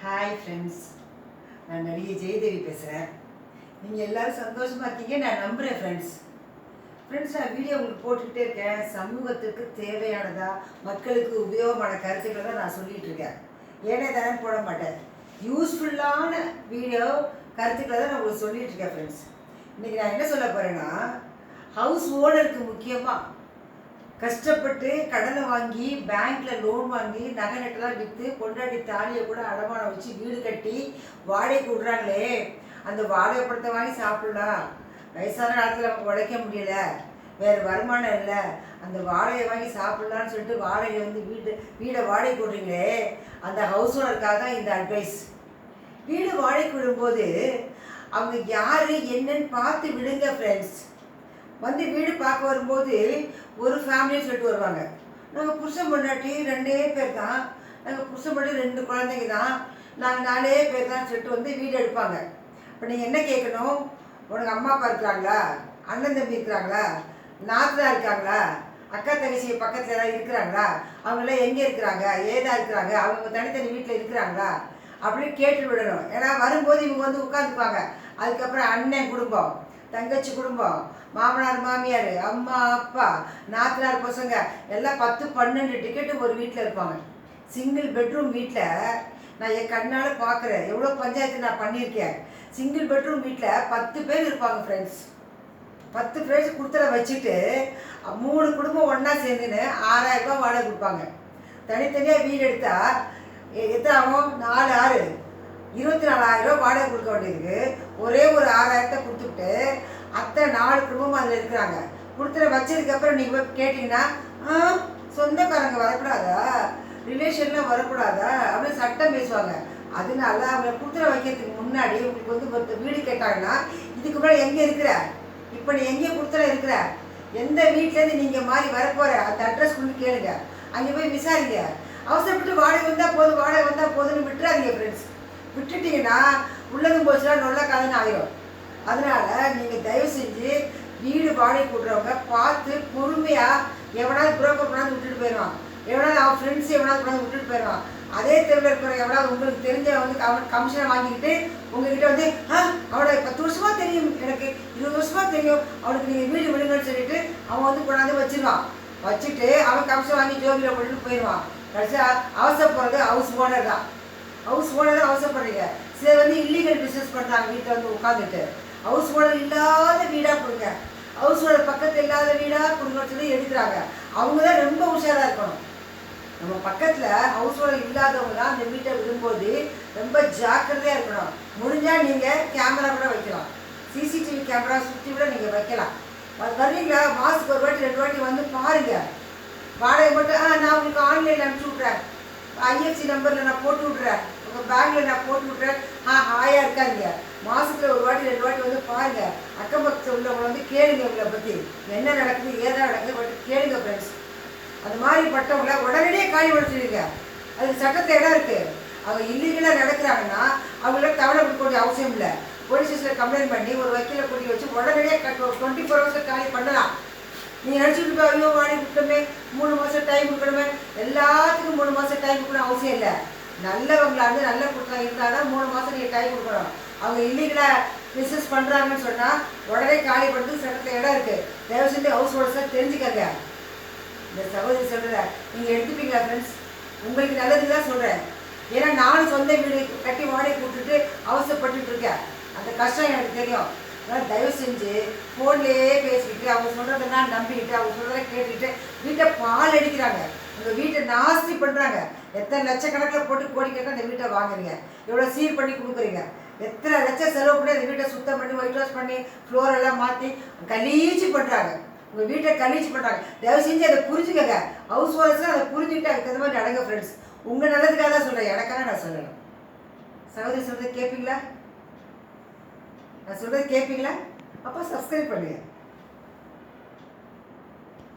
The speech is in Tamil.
ஹாய் ஃப்ரெண்ட்ஸ், நான் நடிகை ஜெயதேவி பேசுகிறேன். நீங்கள் எல்லோரும் சந்தோஷமாக இருக்கீங்க நான் நம்புகிறேன் ஃப்ரெண்ட்ஸ். நான் வீடியோ உங்களுக்கு போட்டுக்கிட்டே இருக்கேன். சமூகத்துக்கு தேவையானதா மக்களுக்கு உபயோகமான கருத்துக்களை தான் நான் சொல்லிகிட்டு இருக்கேன். ஏனே தானே போட மாட்டேன். யூஸ்ஃபுல்லான வீடியோ கருத்துக்களை தான் நான் உங்களுக்கு சொல்லிகிட்டு இருக்கேன் ஃப்ரெண்ட்ஸ். இன்றைக்கி நான் என்ன சொல்ல போகிறேன்னா, ஹவுஸ் ஓனருக்கு முக்கியமாக கஷ்டப்பட்டு கடனை வாங்கி பேங்க்கில் லோன் வாங்கி நகை நட்டெல்லாம் விற்று கொண்டாடி தாலியை கூட அடமானம் வச்சு வீடு கட்டி வாடகைக்கு விட்றாங்களே, அந்த வாடகை படத்தை வாங்கி சாப்பிடலாம். வயசான காலத்தில் நமக்கு உழைக்க முடியல, வேறு வருமானம் இல்லை, அந்த வாடகை வாங்கி சாப்பிட்லான்னு சொல்லிட்டு வாடகை வீடை வாடகைக்கு விட்றீங்களே, அந்த ஹவுஸ் ஓனருக்காக தான் இந்த அட்வைஸ். வீடு வாடகைக்கு விடும்போது அவங்க யார் என்னன்னு பார்த்து விடுங்க ஃப்ரெண்ட்ஸ். வீடு பார்க்க வரும்போது ஒரு ஃபேமிலின்னு சொல்லிட்டு வருவாங்க. நாங்கள் புருஷன் பொண்டாட்டி 2 பேர் தான், நாங்கள் புருஷன் பொண்டாட்டி 2 குழந்தைங்க தான், நாங்கள் 4 பேர் தான் சொல்லிட்டு வீடு எடுப்பாங்க. இப்போ நீங்கள் என்ன கேட்கணும், உனக்கு அம்மா அப்பா இருக்கிறாங்களா, அண்ணன் தம்பி இருக்கிறாங்களா, நாத்தனார் இருக்காங்களா, அக்கா தங்கச்சி பக்கத்தில் ஏதாவது இருக்கிறாங்களா, அவங்களாம் எங்கே இருக்கிறாங்க, ஏதா இருக்கிறாங்க, அவங்க தனித்தனி வீட்டில் இருக்கிறாங்களா அப்படின்னு கேட்டு விடணும். ஏன்னா வரும்போது இவங்க உட்காந்துக்குவாங்க. அதுக்கப்புறம் அண்ணன் குடும்பம், தங்கச்சி குடும்பம், மாமனார் மாமியார், அம்மா அப்பா, நாத்தனார் பசங்க எல்லாம் 10-12 டிக்கெட்டு ஒரு வீட்டில் இருப்பாங்க. சிங்கிள் பெட்ரூம் வீட்டில் நான் என் கண்ணால் பார்க்குறேன். எவ்வளோ பஞ்சாயத்து நான் பண்ணியிருக்கேன். சிங்கிள் பெட்ரூம் வீட்டில் 10 பேர் இருப்பாங்க ஃப்ரெண்ட்ஸ். 10 ஃப்ரெண்ட்ஸ் கொடுத்துட வச்சுட்டு 3 குடும்பம் ஒன்றா சேர்ந்துன்னு 6000 ரூபாய் வாடகை கொடுப்பாங்க. தனித்தனியாக வீடு எடுத்தால் எத்தனை ஆகும்? 4 6 24,000 ரூபா வாடகை கொடுக்க வேண்டியிருக்கு. ஒரே ஒரு 6000 கொடுத்துட்டு அத்தனை 4 குடும்பமும் அதில் இருக்கிறாங்க. கொடுத்துட்டு வச்சதுக்கப்புறம் நீங்கள் போய் கேட்டிங்கன்னா, சொந்தக்காரங்க வரக்கூடாதா, ரிலேஷன்லாம் வரக்கூடாதா அப்படின்னு சட்டம் பேசுவாங்க. அதனால அவங்களை கொடுத்துட வைக்கிறதுக்கு முன்னாடி உங்களுக்கு ஒரு வீடு கேட்டாங்கன்னா, இதுக்கு முன்னாடி எங்கே இருக்கிற, இப்போ நீ எங்கே கொடுத்துட இருக்கிற, எந்த வீட்டிலேருந்து நீங்கள் மாதிரி வரப்போகிற அந்த அட்ரஸ் கொண்டு கேளுங்க, அங்கே போய் விசாரிங்க. அவசரப்பட்டு வாடகை வந்தால் போதுன்னு விட்டுறாதீங்க ஃப்ரெண்ட்ஸ். விட்டுட்டிங்கன்னா உள்ளதும் போச்சுன்னா நொல்ல கதைன்னு ஆயிடும். அதனால் நீங்கள் தயவு செஞ்சு வீடு வாடகை கொடுக்குறவங்க பார்த்து பொறுமையாக, எவனாவது புரோக்கர் கொண்டாந்து விட்டுட்டு போயிடுவான், எவனாவது அவன் ஃப்ரெண்ட்ஸ் எவனாவது கொண்டாந்து விட்டுட்டு போயிடுவான். அதே தெருவில் இருக்கிற எவனாவது உங்களுக்கு தெரிஞ்ச அவன் கமிஷனை வாங்கிக்கிட்டு உங்ககிட்ட அவனை 10 வருஷமாக தெரியும், எனக்கு 20 வருஷமாக தெரியும், அவனுக்கு நீங்கள் வீடு விடுங்கன்னு சொல்லிட்டு அவன் கொண்டாந்து வச்சுருவான். வச்சுட்டு அவன் கமிஷன் வாங்கி ஜோபியில் போட்டுட்டு போயிடுவான். கடைசியாக அவசரப்படுறது ஹவுஸ் ஓனர் தான். ஹவுஸ் ஓனர் தான் அவசரப்படுறீங்க. சிலர் இல்லீகல் பிஸ்னஸ் பண்ணுறாங்க. வீட்டில் உட்காந்துட்டு ஹவுஸ் ஓனர் இல்லாத வீடாக கொடுங்க, ஹவுஸ் ஓனர் பக்கத்தில் இல்லாத வீடாக கொடுங்கன்னு சொல்லி எடுக்கிறாங்க. அவங்க தான் ரொம்ப உஷாராக இருக்கணும். நம்ம பக்கத்தில் ஹவுஸ் ஓனர் இல்லாதவங்க தான் அந்த வீட்டை விடும்போது ரொம்ப ஜாக்கிரதையாக இருக்கணும். முடிஞ்சால் நீங்கள் கேமரா கூட வைக்கலாம், சிசிடிவி கேமரா சுற்றி கூட நீங்கள் வைக்கலாம். அது வர்றீங்களா, மாதத்துக்கு ஒரு வாட்டி 2 வாட்டி பாருங்கள். வாடகை மட்டும் நான் உங்களுக்கு ஆன்லைனில் அனுப்பிச்சி விட்றேன், IFC நம்பரில் நான் போட்டு விட்றேன், உங்கள் பேங்கில் நான் போட்டு விட்றேன், ஹாயாக இருக்காதிங்க. மாதத்தில் ஒரு வாட்டி 2 வாட்டி பாருங்கள். அக்கம் பக்கத்தில் உள்ளவங்களை கேளுங்க, இவங்களை பற்றி என்ன நடக்குது ஏதா நடக்குது கேளுங்க ஃப்ரெண்ட்ஸ். அது மாதிரி பட்டவங்களை உடனடியே காலி பண்ணிடுங்க. அதுக்கு சட்டத்தில் இடம் இருக்குது. அவங்க இல்லீகலாக நடக்கிறாங்கன்னா அவங்கள தவணை கொடுக்க வேண்டிய அவசியம் இல்லை. போலீஸ் ஸ்டேஷனில் கம்ப்ளைண்ட் பண்ணி ஒரு வக்கீலை கூட்டி வச்சு உடனடியே 24 ஹவர்ஸில் காலி பண்ணலாம். நீங்கள் நினச்சிட்டு போய் ஐயோ வாடகை கொடுக்கணுமே, 3 மாதம் டைம் கொடுக்கணுமே, எல்லாத்துக்கும் 3 மாதம் டைம் கொடுக்கணும் அவசியம் இல்லை. நல்லவங்களா நல்ல கொடுத்தா இருந்தால் தான் 3 மாதம் நீங்கள் டைம் கொடுக்கணும். அவங்க இல்லீகலாக பிஸ்னஸ் பண்ணுறாங்கன்னு சொன்னால் உடனே காலி பண்ணுறதுக்கு சட்டத்தில் இடம் இருக்குது. தயவு செஞ்சு ஹவுஸ் ஓனர்ஸாக தெரிஞ்சுக்கங்க. இந்த சகோதரி சொல்கிறத நீங்கள் எடுத்துப்பீங்களா ஃப்ரெண்ட்ஸ்? உங்களுக்கு நல்லது தான் சொல்கிறேன். ஏன்னா நானும் சொந்த வீடு கட்டி வாடகை கொடுத்துட்டு அவசரப்பட்டு இருக்கேன். அந்த கஷ்டம் எனக்கு தெரியும். அதனால் தயவு செஞ்சு ஃபோன்லேயே பேசிக்கிட்டு அவங்க சொல்கிறதெல்லாம் நம்பிக்கிட்டு அவங்க சொல்கிறத கேட்டுக்கிட்டு வீட்டை பால் அடிக்கிறாங்க, உங்கள் வீட்டை நாஸ்தி பண்ணுறாங்க. எத்தனை லட்சக்கணக்கில் போட்டு கோடிக்கணக்கில் அந்த வீட்டை வாங்குறீங்க, எவ்வளோ சீர் பண்ணி கொடுக்குறீங்க, எத்தனை லட்சம் செலவு பண்ணி அந்த வீட்டை சுத்தம் பண்ணி ஒயிட் வாஷ் பண்ணி ஃப்ளோரெல்லாம் மாற்றி கலீச்சு பண்ணுறாங்க, உங்கள் வீட்டை கலீச்சு பண்ணுறாங்க. தயவு செஞ்சு அதை புரிஞ்சுக்கங்க. ஹவுஸ் ஓனர்ஸ்லாம் அதை புரிஞ்சுக்கிட்டு அதுக்கு தகுந்த மாதிரி நடங்க ஃப்ரெண்ட்ஸ். உங்கள் நல்லதுக்காக தான் சொல்கிறேன், எனக்காக நான் சொல்லணும். சகோதரி சொல்கிறது கேட்பீங்களா? நான் சொல்கிறது கேட்பீங்களா? அப்போ சப்ஸ்கிரைப் பண்ணுங்கள்.